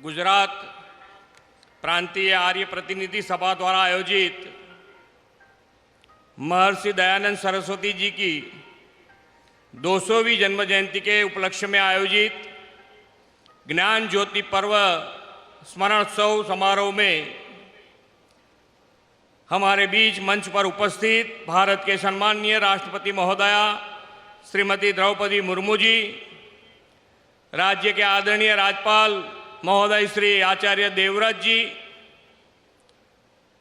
गुजरात प्रांतीय आर्य प्रतिनिधि सभा द्वारा आयोजित महर्षि दयानंद सरस्वती जी की 200वीं जन्म जयंती के उपलक्ष्य में आयोजित ज्ञान ज्योति पर्व स्मरणोत्सव समारोह में हमारे बीच मंच पर उपस्थित भारत के सम्माननीय राष्ट्रपति महोदया श्रीमती द्रौपदी मुर्मू जी, राज्य के आदरणीय राज्यपाल महोदय श्री आचार्य देवव्रत जी,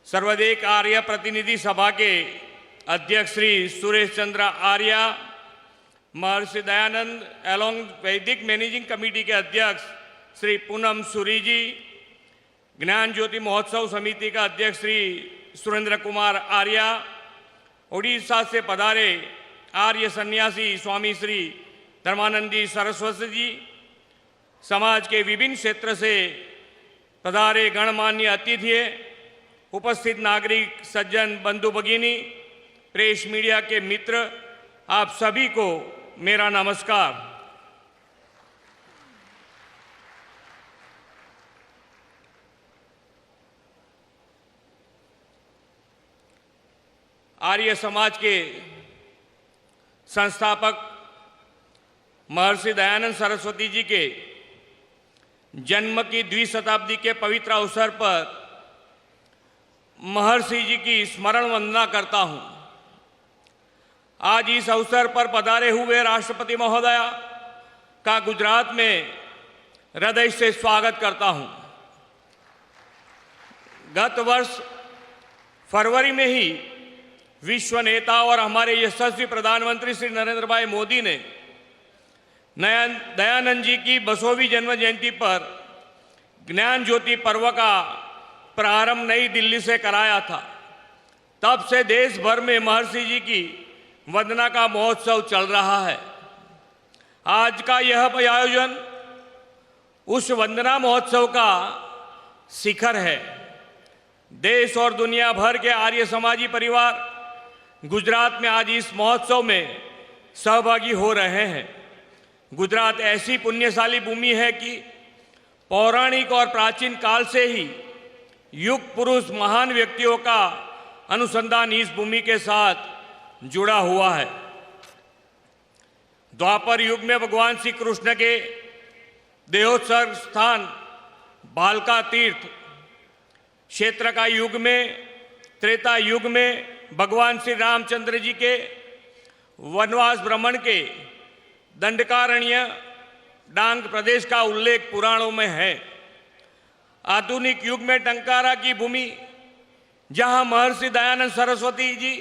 सर्वदेश आर्य प्रतिनिधि सभा के अध्यक्ष श्री सुरेश चंद्र आर्य, महर्षि दयानंद एलोंग वैदिक मैनेजिंग कमेटी के अध्यक्ष श्री पूनम सूरी जी, ज्ञान ज्योति महोत्सव समिति का अध्यक्ष श्री सुरेंद्र कुमार आर्य, ओडिशा से पधारे आर्य सन्यासी स्वामी श्री धर्मानंदी सरस्वती जी, समाज के विभिन्न क्षेत्र से पधारे गणमान्य अतिथि, उपस्थित नागरिक सज्जन बंधु भगिनी, प्रेस मीडिया के मित्र, आप सभी को मेरा नमस्कार। आर्य समाज के संस्थापक महर्षि दयानंद सरस्वती जी के जन्म की 2वीं शताब्दी के पवित्र अवसर पर महर्षि जी की स्मरण वंदना करता हूं। आज इस अवसर पर पधारे हुए राष्ट्रपति महोदया का गुजरात में हृदय से स्वागत करता हूं। गत वर्ष फरवरी में ही विश्व नेता और हमारे यशस्वी प्रधानमंत्री श्री नरेंद्र भाई मोदी ने दयानंद जी की 200वीं जन्म जयंती पर ज्ञान ज्योति पर्व का प्रारंभ नई दिल्ली से कराया था। तब से देश भर में महर्षि जी की वंदना का महोत्सव चल रहा है। आज का यह आयोजन उस वंदना महोत्सव का शिखर है। देश और दुनिया भर के आर्य समाजी परिवार गुजरात में आज इस महोत्सव में सहभागी हो रहे हैं। गुजरात ऐसी पुण्यशाली भूमि है कि पौराणिक और प्राचीन काल से ही युग पुरुष महान व्यक्तियों का अनुसंधान इस भूमि के साथ जुड़ा हुआ है। द्वापर युग में भगवान श्री कृष्ण के देहोत्सर्ग स्थान भालका तीर्थ क्षेत्र का युग में, त्रेता युग में भगवान श्री रामचंद्र जी के वनवास भ्रमण के दंडकारण्य डांग प्रदेश का उल्लेख पुराणों में है। आधुनिक युग में टंकारा की भूमि, जहां महर्षि दयानंद सरस्वती जी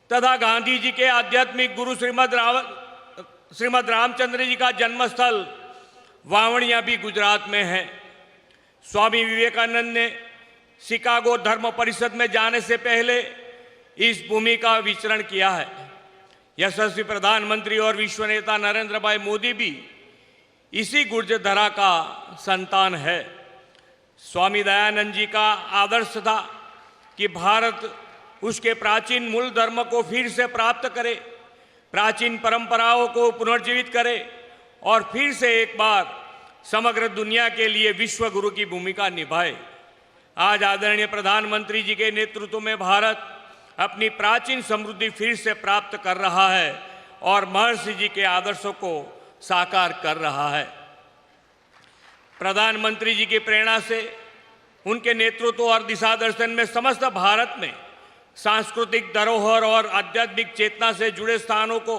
तथा गांधी जी के आध्यात्मिक गुरु श्रीमद रामचंद्र जी का जन्मस्थल वावणिया भी गुजरात में है। स्वामी विवेकानंद ने शिकागो धर्म परिषद में जाने से पहले इस भूमि का विचरण किया है। यशस्वी प्रधानमंत्री और विश्व नेता नरेंद्र भाई मोदी भी इसी गुर्जर धरा का संतान है। स्वामी दयानंद जी का आदर्श था कि भारत उसके प्राचीन मूल धर्म को फिर से प्राप्त करे, प्राचीन परंपराओं को पुनर्जीवित करे और फिर से एक बार समग्र दुनिया के लिए विश्व गुरु की भूमिका निभाए। आज आदरणीय प्रधानमंत्री जी के नेतृत्व में भारत अपनी प्राचीन समृद्धि फिर से प्राप्त कर रहा है और महर्षि जी के आदर्शों को साकार कर रहा है। प्रधानमंत्री जी की प्रेरणा से, उनके नेतृत्व और दिशा दर्शन में समस्त भारत में सांस्कृतिक धरोहर और आध्यात्मिक चेतना से जुड़े स्थानों को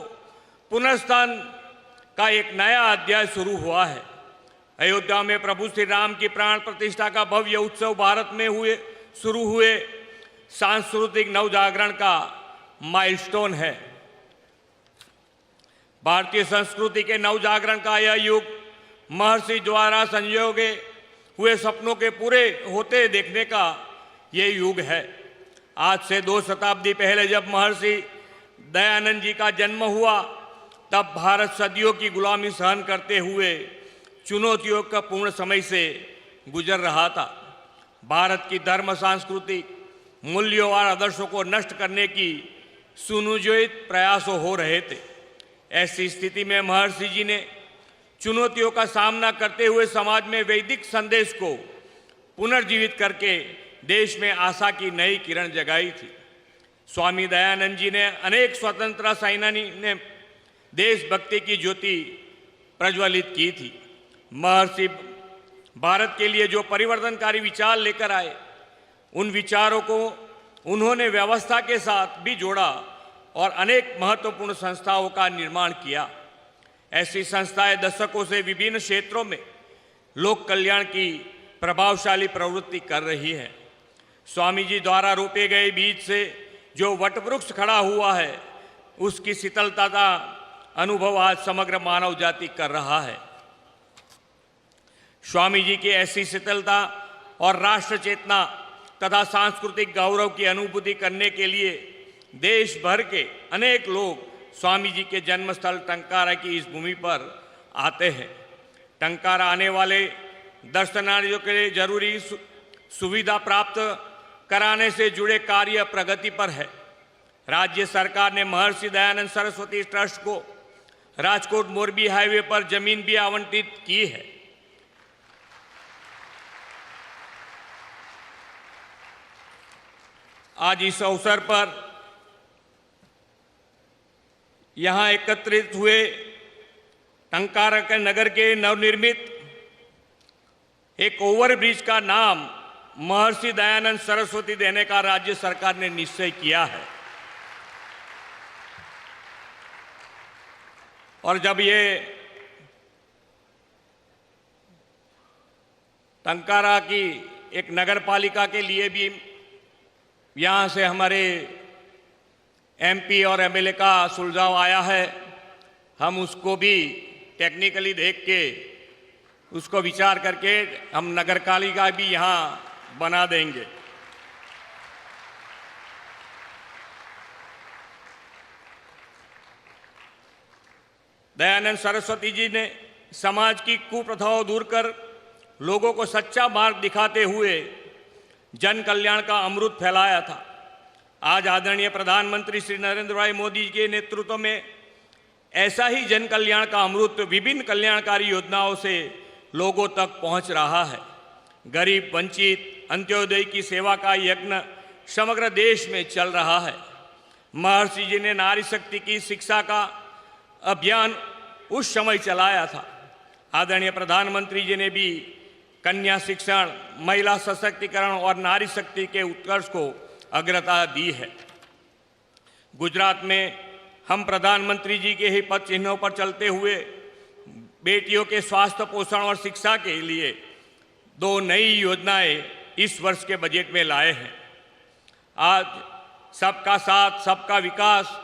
पुनर्स्थान का एक नया अध्याय शुरू हुआ है। अयोध्या में प्रभु श्री राम की प्राण प्रतिष्ठा का भव्य उत्सव भारत में शुरू हुए सांस्कृतिक नवजागरण का माइलस्टोन है। भारतीय संस्कृति के नवजागरण का यह युग महर्षि द्वारा संजोगे हुए सपनों के पूरे होते देखने का यह युग है। आज से 2 शताब्दी पहले जब महर्षि दयानंद जी का जन्म हुआ, तब भारत सदियों की गुलामी सहन करते हुए चुनौतियों का पूर्ण समय से गुजर रहा था। भारत की धर्म सांस्कृतिक मूल्यों और आदर्शों को नष्ट करने की सुनियोजित प्रयास हो रहे थे। ऐसी स्थिति में महर्षि जी ने चुनौतियों का सामना करते हुए समाज में वैदिक संदेश को पुनर्जीवित करके देश में आशा की नई किरण जगाई थी। स्वामी दयानंद जी ने अनेक स्वतंत्रता सेनानी ने देशभक्ति की ज्योति प्रज्वलित की थी। महर्षि भारत के लिए जो परिवर्तनकारी विचार लेकर आए, उन विचारों को उन्होंने व्यवस्था के साथ भी जोड़ा और अनेक महत्वपूर्ण संस्थाओं का निर्माण किया। ऐसी संस्थाएं दशकों से विभिन्न क्षेत्रों में लोक कल्याण की प्रभावशाली प्रवृत्ति कर रही है। स्वामी जी द्वारा रोपे गए बीज से जो वटवृक्ष खड़ा हुआ है, उसकी शीतलता का अनुभव आज समग्र मानव जाति कर रहा है। स्वामी जी की ऐसी शीतलता और राष्ट्र चेतना तथा सांस्कृतिक गौरव की अनुभूति करने के लिए देश भर के अनेक लोग स्वामी जी के जन्मस्थल टंकारा की इस भूमि पर आते हैं। टंकारा आने वाले दर्शनार्थियों के लिए जरूरी सुविधा प्राप्त कराने से जुड़े कार्य प्रगति पर है। राज्य सरकार ने महर्षि दयानंद सरस्वती ट्रस्ट को राजकोट मोरबी हाईवे पर जमीन भी आवंटित की है। आज इस अवसर पर यहाँ एकत्रित हुए टंकारा के नगर के नवनिर्मित एक ओवरब्रिज का नाम महर्षि दयानंद सरस्वती देने का राज्य सरकार ने निश्चय किया है। और जब ये टंकारा की एक नगर पालिका के लिए भी यहाँ से हमारे एमपी और एमएलए का सुलझाव आया है, हम उसको भी टेक्निकली देख के उसको विचार करके हम नगर पालिका भी यहाँ बना देंगे। दयानंद सरस्वती जी ने समाज की कुप्रथाओं दूर कर लोगों को सच्चा मार्ग दिखाते हुए जन कल्याण का अमृत फैलाया था। आज आदरणीय प्रधानमंत्री श्री नरेंद्र भाई मोदी जी के नेतृत्व में ऐसा ही जन कल्याण का अमृत विभिन्न कल्याणकारी योजनाओं से लोगों तक पहुंच रहा है। गरीब, वंचित, अंत्योदय की सेवा का यज्ञ समग्र देश में चल रहा है। महर्षि जी ने नारी शक्ति की शिक्षा का अभियान उस समय चलाया था। आदरणीय प्रधानमंत्री जी ने भी कन्या शिक्षण, महिला सशक्तिकरण और नारी शक्ति के उत्कर्ष को अग्रता दी है। गुजरात में हम प्रधानमंत्री जी के ही पद चिन्हों पर चलते हुए बेटियों के स्वास्थ्य, पोषण और शिक्षा के लिए 2 नई योजनाएं इस वर्ष के बजट में लाए हैं। आज सबका साथ, सबका विकास,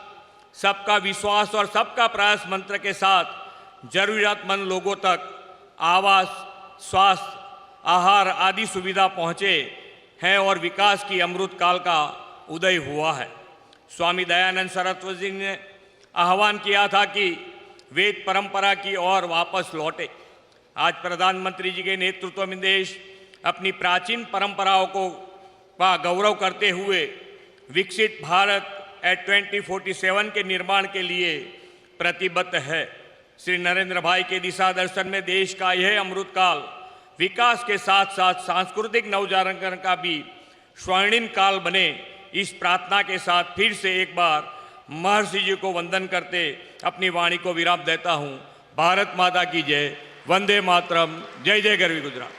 सबका विश्वास और सबका प्रयास मंत्र के साथ जरूरतमंद लोगों तक आवास, स्वास्थ्य, आहार आदि सुविधा पहुँचे हैं और विकास की अमृत काल का उदय हुआ है। स्वामी दयानंद सरस्वती जी ने आह्वान किया था कि वेद परंपरा की ओर वापस लौटे। आज प्रधानमंत्री जी के नेतृत्व में देश अपनी प्राचीन परंपराओं का गौरव करते हुए विकसित भारत एट 2047 के निर्माण के लिए प्रतिबद्ध है। श्री नरेंद्र भाई के दिशा दर्शन में देश का यह अमृत काल विकास के साथ साथ सांस्कृतिक नवजागरण का भी स्वर्णिम काल बने, इस प्रार्थना के साथ फिर से एक बार महर्षि जी को वंदन करते अपनी वाणी को विराम देता हूँ। भारत माता की जय। वंदे मातरम। जय जय गरवी गुजरात।